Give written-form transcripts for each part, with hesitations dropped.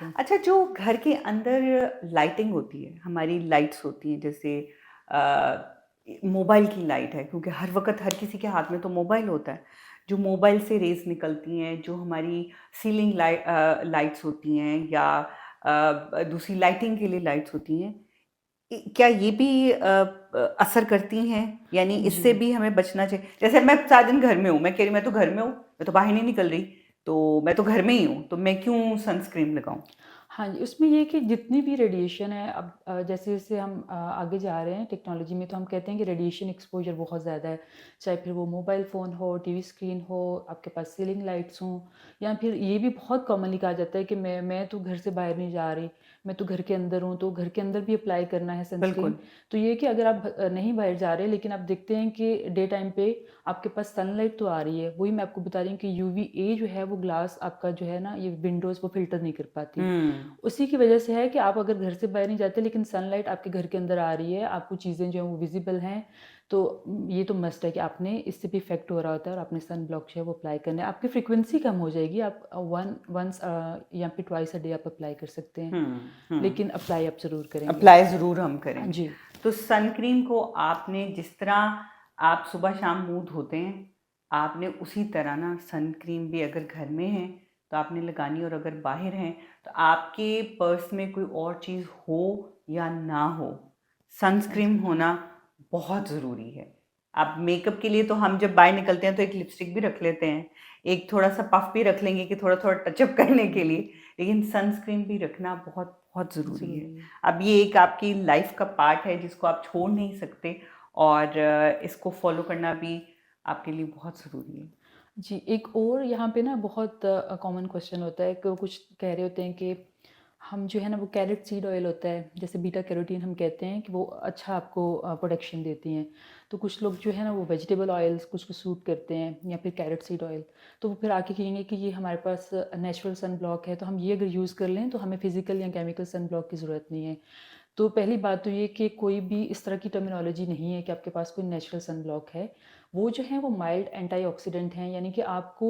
हैं। अच्छा, जो घर के अंदर लाइटिंग होती है, हमारी लाइट्स होती हैं, जैसे मोबाइल की लाइट है, क्योंकि हर वक़्त हर किसी के हाथ में तो मोबाइल होता है। जो मोबाइल से रेज़ निकलती हैं, जो हमारी सीलिंग लाइट्स होती हैं, या दूसरी लाइटिंग के लिए लाइट्स होती हैं, क्या ये भी असर करती हैं? यानी जी। इससे भी हमें बचना चाहिए? जैसे मैं सारा दिन घर में हूँ, मैं कह रही हूँ मैं तो घर में हूँ, मैं तो बाहर नहीं निकल रही, तो मैं तो घर में ही हूँ, तो मैं क्यों सनस्क्रीन लगाऊँ? हाँ जी, उसमें ये है कि जितनी भी रेडिएशन है, अब जैसे-जैसे हम आगे जा रहे हैं टेक्नोलॉजी में, तो हम कहते हैं कि रेडिएशन एक्सपोज़र बहुत ज़्यादा है। चाहे फिर वो मोबाइल फ़ोन हो, टीवी स्क्रीन हो, आपके पास सीलिंग लाइट्स हों, या फिर ये भी बहुत कॉमनली कहा जाता है कि मैं तो घर से बाहर नहीं जा रही, मैं तो घर के अंदर हूँ, तो घर के अंदर भी अप्लाई करना है सनस्क्रीन। बिल्कुल। तो ये है कि अगर आप नहीं बाहर जा रहे, लेकिन आप देखते हैं कि डे टाइम पे आपके पास सनलाइट तो आ रही है, वही मैं आपको बता रही हूँ कि यूवीए जो है वो ग्लास आपका जो है ना, ये विंडोज़ वो फ़िल्टर नहीं कर पाती। हुँ, उसी की वजह से है कि आप अगर घर से बाहर नहीं जाते, लेकिन सनलाइट आपके घर के अंदर आ रही है, आपको चीज़ें जो हैं वो विज़िबल हैं, तो ये तो मस्ट है कि आपने इससे भी इफ़ेक्ट हो रहा होता है और आपने सन ब्लॉक जो है वो अप्लाई करना है। आपकी फ्रीक्वेंसी कम हो जाएगी, आप वंस या फिर ट्वाइस अ डे आप अप्लाई कर सकते हैं, हुँ, हुँ। लेकिन अप्लाई आप ज़रूर करेंगे। अप्लाई ज़रूर हम हाँ करेंगे। जी। तो सन क्रीम को आपने जिस तरह आप सुबह-शाम मुँह धोते हैं, आपने उसी तरह ना सन क्रीम भी अगर घर में है, तो आपने लगानी, और अगर बाहर हैं, तो आपके पर्स में कोई और चीज़ हो या ना हो, हाँ जी। सनस्क्रीन होना बहुत ज़रूरी है। अब मेकअप के लिए तो हम जब बाहर निकलते हैं तो एक लिपस्टिक भी रख लेते हैं, एक थोड़ा-सा पफ भी रख लेंगे कि थोड़ा-थोड़ा टचअप करने के लिए, हुँ, लेकिन सनस्क्रीन भी रखना बहुत, बहुत ज़रूरी है। ज़रूरी है। अब ये एक आपकी लाइफ का पार्ट है जिसको आप छोड़ नहीं सकते, और इसको फॉलो करना भी आपके लिए बहुत ज़रूरी है। जी, एक और यहाँ पे ना बहुत कॉमन क्वेश्चन होता है कि वो कुछ कह रहे होते हैं कि हम जो है ना वो कैरेट सीड ऑयल होता है, जैसे बीटा कैरोटीन हम कहते हैं कि वो अच्छा आपको प्रोटेक्शन देती हैं। तो कुछ लोग जो है ना वो वेजिटेबल ऑयल्स कुछ को सूट करते हैं, या फिर कैरेट सीड ऑयल, तो वो फिर आके कहेंगे कि ये हमारे पास नेचुरल सन ब्लॉक है, तो हम ये अगर यूज़ कर लें तो हमें फिजिकल या केमिकल सन ब्लॉक की ज़रूरत नहीं है। तो पहली बात तो ये कि कोई भी इस तरह की टर्मिनोलॉजी नहीं है कि आपके पास कोई नेचुरल सन ब्लॉक है। वो जो है वो माइल्ड एंटीऑक्सीडेंट हैं, यानी कि आपको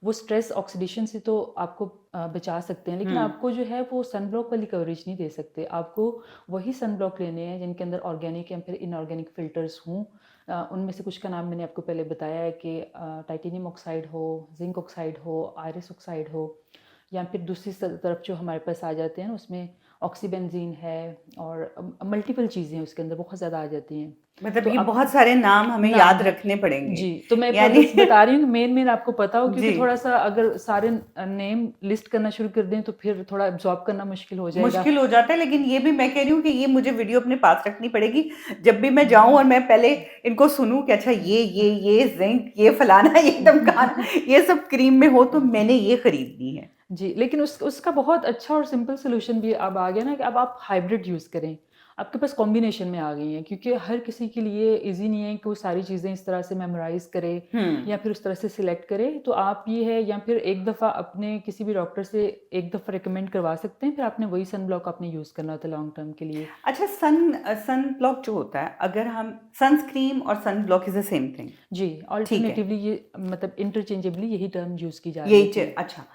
वो स्ट्रेस ऑक्सीडेशन से तो आपको बचा सकते हैं, लेकिन हुँ। आपको जो है वो सन ब्लॉक वाली कवरेज नहीं दे सकते। आपको वही सन ब्लॉक लेने हैं जिनके अंदर ऑर्गेनिक या फिर इनऑर्गेनिक फ़िल्टर्स हों। उनमें से कुछ का नाम मैंने आपको पहले बताया है कि टाइटेनियम ऑक्साइड हो, ज़िंक ऑक्साइड हो, आयरस ऑक्साइड हो, या फिर दूसरी तरफ जो हमारे पास आ जाते हैं ना, उसमें ऑक्सीबेंजीन है, और मल्टीपल चीज़ें हैं उसके अंदर, बहुत ज़्यादा आ जाती हैं। मतलब तो ये आप बहुत सारे नाम हमें नाम याद है। रखने पड़ेंगे। जी, तो मैं यानी बस बता रही हूँ कि मेन-मेन आपको पता हो, जी, क्योंकि थोड़ा-सा अगर सारे नेम लिस्ट करना शुरू कर दें तो फिर थोड़ा एब्ज़ॉर्ब करना मुश्किल हो जाएगा। मुश्किल हो जाता है, लेकिन ये भी मैं कह रही हूँ कि ये मुझे वीडियो अपने पास रखनी पड़ेगी। जब भी मैं जाऊँ और मैं पहले इनको सुनूँ कि अच्छा ये ज़िंक, ये फलाना, ये ढमकाना, ये सब क्रीम में हो तो मैंने ये खरीदनी है। जी, लेकिन उसका बहुत अच्छा और सिंपल सॉल्यूशन भी अब आ गया ना कि अब आप हाइब्रिड यूज़ करें। आपके पास कॉम्बिनेशन में आ गई हैं, क्योंकि हर किसी के लिए ईज़ी नहीं है कि वो सारी चीज़ें इस तरह से मेमोराइज़ करे हुँ। या फिर उस तरह से सिलेक्ट करे। तो आप ये है, या फिर एक दफ़ा अपने किसी भी डॉक्टर से एक दफ़ा रिकमेंड करवा सकते हैं, फिर आपने वही सन ब्लॉक आपने यूज़ करना होता है लॉन्ग टर्म के लिए। अच्छा, सन ब्लॉक जो होता है, अगर हम सनस्क्रीन और sun block is the same thing, जी, ठीक है? अल्टरनेटिवली ये मतलब इंटरचेंजेबली यही टर्म यूज़ की जा रही यही होती है। अच्छा।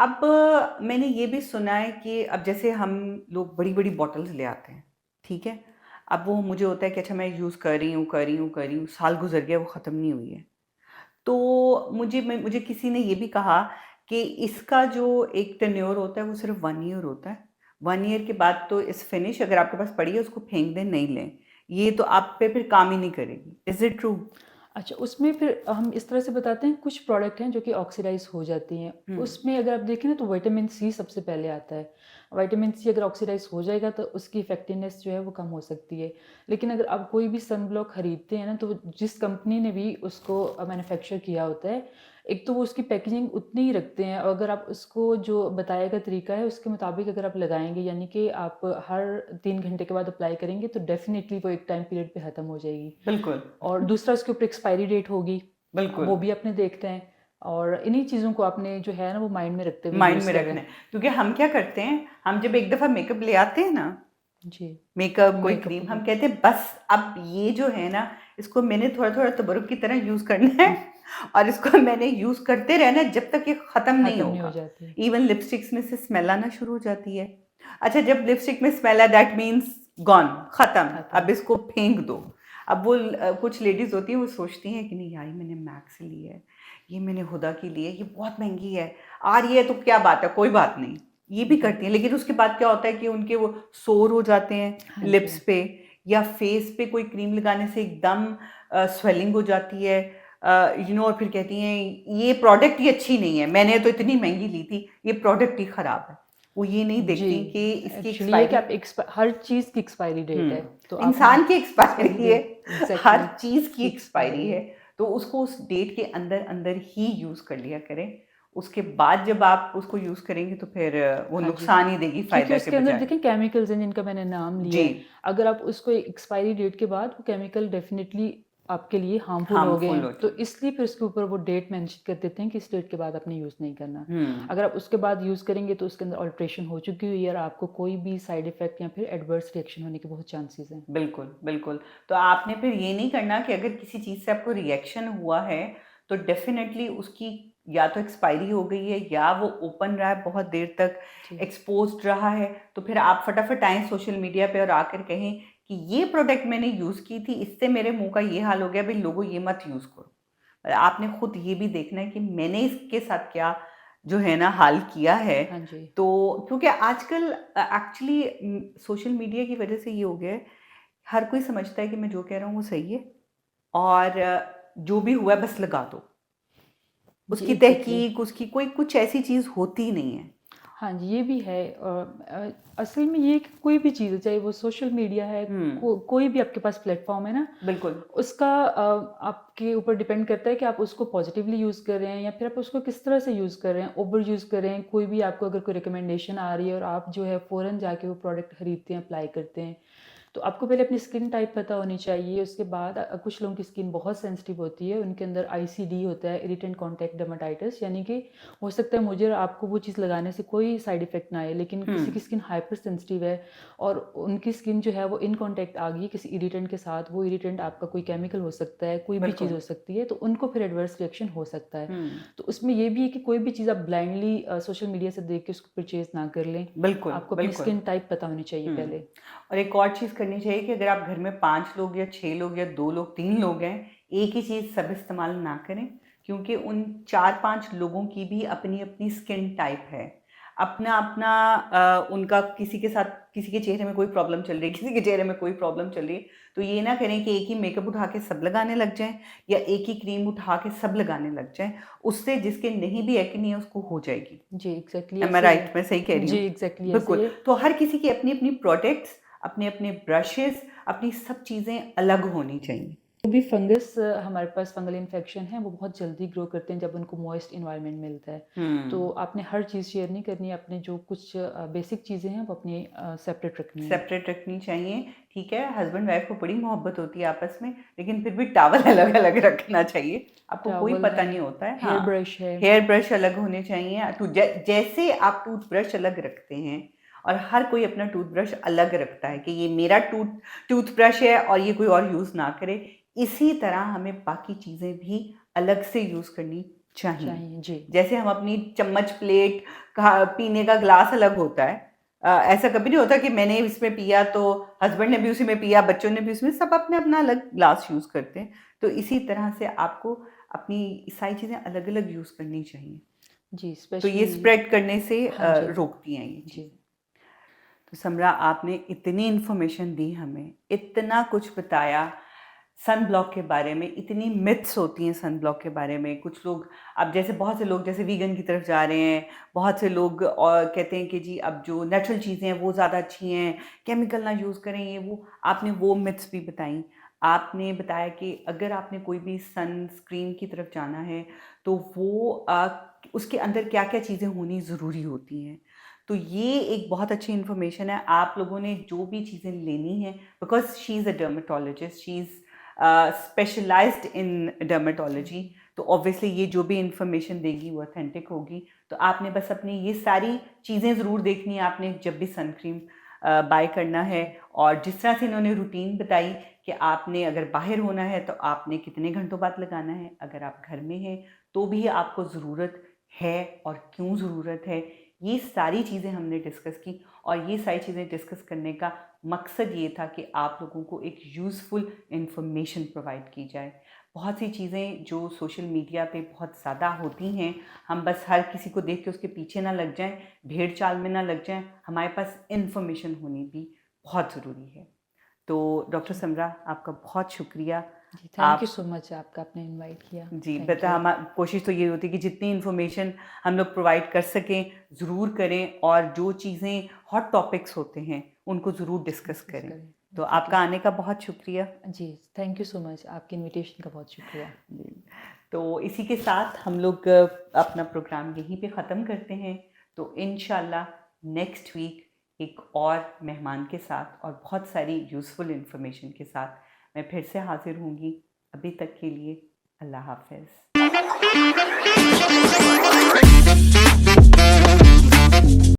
अब मैंने ये भी सुना है कि अब जैसे हम लोग बड़ी-बड़ी बॉटल्स ले आते हैं, ठीक है? अब वो मुझे होता है कि अच्छा मैं यूज़ कर रही हूँ, कर रही हूँ, कर रही हूँ, साल गुज़र गया वो ख़त्म नहीं हुई है। तो मुझे किसी ने ये भी कहा कि इसका जो एक टेन्योर होता है वो सिर्फ़ 1 ईयर होता है। 1 ईयर के बाद तो इट्स फिनिश, अगर आपके पास पड़ी है उसको फेंक दें, नहीं लें। ये तो आप पे फिर काम ही नहीं करेगी। Is it true? अच्छा, उसमें फिर हम इस तरह से बताते हैं, कुछ प्रोडक्ट हैं जो कि ऑक्सीडाइज़ हो जाती हैं। हुँ। उसमें अगर आप देखें ना तो विटामिन सी सबसे पहले आता है। विटामिन सी अगर ऑक्सीडाइज़ हो जाएगा तो उसकी इफ़ेक्टिवनेस जो है वो कम हो सकती है। लेकिन अगर आप कोई भी सनब्लॉक खरीदते हैं ना, तो जिस कंपनी ने भी उसको मैन्युफैक्चर किया होता है, एक तो वो उसकी पैकेजिंग उतनी ही रखते हैं, और अगर आप उसको जो बताया गया तरीका है उसके मुताबिक अगर आप लगाएँगे, यानी कि आप हर 3 घंटे के बाद अप्लाई करेंगे, तो डेफ़िनिटली वो एक टाइम पीरियड पे ख़त्म हो जाएगी। बिल्कुल, और दूसरा उसके ऊपर एक्सपायरी डेट होगी, बिल्कुल। वो भी अपने देखते हैं, और इन्हीं चीज़ों को आपने जो है ना वो माइंड में रखते हुए माइंड यूज़ में करें। रखना है, क्योंकि हम क्या करते हैं, हम जब एक दफ़ा मेकअप ले आते हैं ना, जी, मेकअप कोई मेकअप क्रीम, को हम कहते हैं बस अब ये जो है ना, इसको मैंने थोड़ा-थोड़ा तबरुक की तरह यूज़ करना है और इसको मैंने यूज़ करते रहना जब तक ये ख़त्म नहीं ख़त्म नहीं हो होगा। जाती। इवन लिपस्टिक्स में से स्मेल आना शुरू हो जाती है। अच्छा, जब लिपस्टिक में स्मेल आए दैट मीन्स गॉन, ख़त्म, ख़त्म। अब इसको फेंक दो। अब वो कुछ लेडीज़ होती हैं, वो सोचती हैं कि नहीं यार, मैंने मैक से ली है, ये मैंने हुदा की ली है, ये बहुत महँगी है, आ रही है तो क्या बात है, कोई बात नहीं। ये भी जी। करती हैं, लेकिन उसके बाद क्या होता है कि उनके वो सोर हो जाते हैं हाँ लिप्स जी। पे, या फेस पे कोई क्रीम लगाने से एकदम स्वेलिंग हो जाती है, और फिर कहती हैं ये प्रोडक्ट ही अच्छी नहीं है, मैंने तो इतनी महँगी ली थी, ये प्रोडक्ट ही ख़राब है। वो ये नहीं जी, देखती कि इसकी एक्चुअली ये कि एक्सपायरी। आप हर चीज़ की एक्सपायरी डेट है, तो आपने इंसान की एक्सपायरी एक्सपायरी है, डेट हर एग्ज़ैक्टली चीज़ की की एक्सपायरी एक्सपायरी है, है। तो उसको उस डेट के अंदर-अंदर ही यूज़ कर लिया करें। उसके बाद जब आप उसको यूज़ करेंगे तो फिर वो हाँ जी, नुकसान ही देगी क्योंकि फ़ायदा के उसके अंदर बजाय। देखें केमिकल्स हैं जिनका मैंने नाम लिया जी, है। अगर आप उसको एक्सपायरी डेट के बाद वो केमिकल डेफ़िनिटली आपके लिए हार्मफुल हो गए हार्मफुल हैं, हो तो जाएगी। इसलिए फिर उसके ऊपर वो डेट मेंशन कर देते हैं कि इस डेट के बाद आपने यूज़ नहीं करना। हुँ। अगर आप उसके बाद यूज़ करेंगे तो उसके अंदर अल्टरेशन हो चुकी हुई है और आपको कोई भी साइड इफ़ेक्ट या फिर एडवर्स रिएक्शन होने के बहुत चांसेस हैं। बिल्कुल, बिल्कुल। तो आपने फिर ये नहीं करना कि अगर किसी चीज़ से आपको रिएक्शन हुआ है, तो डेफ़िनेटली उसकी या तो एक्सपायरी हो गई है या वो ओपन रहा है बहुत देर तक, जी, एक्सपोज़्ड रहा है, तो फिर आप फटाफट आएँ सोशल मीडिया पे और आकर कहें कि ये प्रोडक्ट मैंने यूज़ की थी, इससे मेरे मुँह का ये हाल हो गया, भई लोगों ये मत यूज़ करो। आपने खुद ये भी देखना है कि मैंने इसके साथ क्या जो है ना हाल किया है। हाँ जी। तो क्योंकि आजकल एक्चुअली सोशल मीडिया की वजह से ये हो गया है, हर कोई समझता है कि मैं जो कह रहा हूँ वो सही है, और जो भी हुआ है बस लगा दो। जी, उसकी एग्ज़ैक्टली। तहकीक, उसकी कोई कुछ ऐसी चीज़ होती ही नहीं है। हाँ जी, ये भी है और असल में ये कि कोई भी चीज़ है, चाहे वो सोशल मीडिया है, हुँ, कोई भी आपके पास प्लेटफ़ॉर्म है ना, बिल्कुल, उसका आपके ऊपर डिपेंड करता है कि आप उसको पॉज़िटिवली यूज़ कर रहे हैं या फिर आप उसको किस तरह से यूज़ कर रहे हैं, ओवर यूज़ कर रहे हैं। कोई भी आपको अगर कोई रिकमेंडेशन आ रही है और आप जो है फ़ौरन जाके वो प्रोडक्ट खरीदते हैं, अप्लाई करते हैं, तो आपको पहले अपनी स्किन टाइप पता होनी चाहिए। उसके बाद कुछ लोगों की स्किन बहुत सेंसिटिव होती है, उनके अंदर आईसीडी होता है, इरिटेंट कॉन्टैक्ट डर्मेटाइटिस, यानी कि हो सकता है मुझे और आपको वो चीज़ लगाने से कोई साइड इफ़ेक्ट ना आए, लेकिन हुँ, किसी की स्किन हाइपर सेंसिटिव है और उनकी स्किन जो है वो इन कॉन्टैक्ट आ गई किसी इरिटेंट के साथ, वो इरिटेंट आपका कोई केमिकल हो सकता है, कोई भी चीज़ बिल्कुल, हो सकती है, तो उनको फिर एडवर्स रिएक्शन हो सकता है। हुँ, तो उसमें ये भी है कि कोई भी चीज़ आप ब्लाइंडली सोशल मीडिया से देख के उसको परचेज़ ना कर लें। बिल्कुल, आपको अपनी बिल्कुल। स्किन टाइप पता होनी चाहिए हुँ। पहले। और एक और चीज़ करनी चाहिए कि अगर आप घर में 5 लोग या 6 लोग या 2 लोग, 3 लोग हैं, एक ही चीज़ सब इस्तेमाल ना करें, क्योंकि उन 4-5 लोगों की भी अपनी-अपनी स्किन टाइप है। अपना-अपना उनका किसी के साथ किसी के चेहरे में कोई प्रॉब्लम चल रही है, किसी के चेहरे में कोई प्रॉब्लम चल रही है, तो ये ना करें कि एक ही मेकअप उठा के सब लगाने लग जाएँ या एक ही क्रीम उठा के सब लगाने लग जाएँ। उससे जिसके नहीं भी एक्ने है उसको हो जाएगी। जी, एग्ज़ैक्टली एम आई ऐसे ही राइट? है। मैं सही कह रही जी, हूँ? एग्ज़ैक्टली ऐसे ही बिल्कुल, है। तो हर किसी की अपनी-अपनी प्रोडक्ट्स, अपने-अपने ब्रशेज़, अपनी सब चीज़ें अलग होनी चाहिए। जो भी फंगस हमारे पास फंगल इन्फेक्शन है, वो बहुत जल्दी ग्रो करते हैं जब उनको मॉइस्ट एनवायरनमेंट मिलता है। तो हुँ, आपने हर चीज़ शेयर नहीं करनी है, अपने जो कुछ बेसिक चीज़ें हैं, वो अपनी सेपरेट रखनी है। सेपरेट रखनी चाहिए, ठीक है, हस्बैंड-वाइफ को बड़ी मोहब्बत होती है आपस में, लेकिन फिर भी टॉवल अलग-अलग रखना चाहिए। आपको कोई टॉवल पता है, नहीं होता है, हेयर हाँ, ब्रश है। हेयर ब्रश अलग होने चाहिए, टू ज जैसे आप टूथब्रश अलग रखते हैं, और हर कोई अपना टूथब्रश अलग रखता है कि ये मेरा टूथब्रश है और ये कोई और यूज़ ना करे, इसी तरह हमें बाकी चीज़ें भी अलग से यूज़ करनी चाहिए। चाहिए, जी। जैसे हम अपनी चम्मच, प्लेट का पीने का ग्लास अलग होता है, ऐसा कभी नहीं होता कि मैंने इसमें पिया तो हस्बैंड ने भी उसी में पिया, बच्चों ने भी उसमें, सब अपना-अपना अलग ग्लास यूज़ करते हैं। तो इसी तरह से आपको अपनी सारी चीज़ें अलग-अलग यूज़ करनी चाहिए। जी, तो ये स्पेशली स्प्रेड करने से हाँ जी, रोकती हैं ये जी। चीज़ें। तो समरा, आपने इतनी इन्फॉर्मेशन दी हमें, इतना कुछ बताया सन ब्लॉक के बारे में, इतनी मिथ्स होती हैं सन ब्लॉक के बारे में। कुछ लोग, अब जैसे बहुत से लोग जैसे वीगन की तरफ जा रहे हैं, बहुत से लोग और कहते हैं कि जी अब जो नेचुरल चीज़ें हैं वो ज़्यादा अच्छी हैं, केमिकल ना यूज़ करें, ये वो। आपने वो मिथ्स भी बताई। आपने बताया कि अगर आपने कोई भी सनस्क्रीन की तरफ जाना है तो वो उसके अंदर क्या-क्या चीज़ें होनी ज़रूरी होती हैं। तो ये एक बहुत अच्छी इन्फॉर्मेशन है। आप लोगों ने जो भी चीज़ें लेनी है, because she is a dermatologist, she is specialized in dermatology, तो ऑब्वियसली ये जो भी इन्फॉर्मेशन देगी वो ऑथेंटिक होगी। तो आपने बस अपनी ये सारी चीज़ें ज़रूर देखनी है आपने जब भी सन क्रीम बाय करना है। जी, और जिस तरह से इन्होंने रूटीन बताई कि आपने अगर बाहर होना है तो आपने कितने घंटों बाद लगाना है, अगर आप घर में हैं तो भी आपको ज़रूरत है और क्यों ज़रूरत है। ये सारी चीज़ें हमने डिस्कस की और ये सारी चीज़ें डिस्कस करने का मकसद ये था कि आप लोगों को एक यूज़फुल इंफॉर्मेशन प्रोवाइड की जाए। बहुत सी चीज़ें जो सोशल मीडिया पे बहुत ज़्यादा होती हैं, हम बस हर किसी को देख के उसके पीछे ना लग जाएं, भेड़ चाल में ना लग जाएं, हमारे पास इंफॉर्मेशन होनी भी बहुत ज़रूरी है। तो डॉक्टर जी समरा, आपका बहुत शुक्रिया। जी थैंक यू आप सो मच, आपका आपने इनवाइट किया। जी थैंक बता यू। हम कोशिश तो ये होती है कि जितनी इन्फॉर्मेशन हम लोग प्रोवाइड कर सकें ज़रूर करें, और जो चीज़ें हॉट टॉपिक्स होते हैं उनको ज़रूर डिस्कस डिस्कस करें। करें। तो जी आपका आने का बहुत शुक्रिया। जी थैंक यू सो मच, आपके इनविटेशन का बहुत शुक्रिया। जी, तो इसी के साथ हम लोग अपना प्रोग्राम यहीं पे ख़त्म करते हैं। तो इंशाल्लाह नेक्स्ट वीक एक और मेहमान के साथ और बहुत सारी यूज़फुल इन्फॉर्मेशन के साथ मैं फिर से हाज़िर होंगी। अभी तक के लिए अल्लाह हाफ़िज़।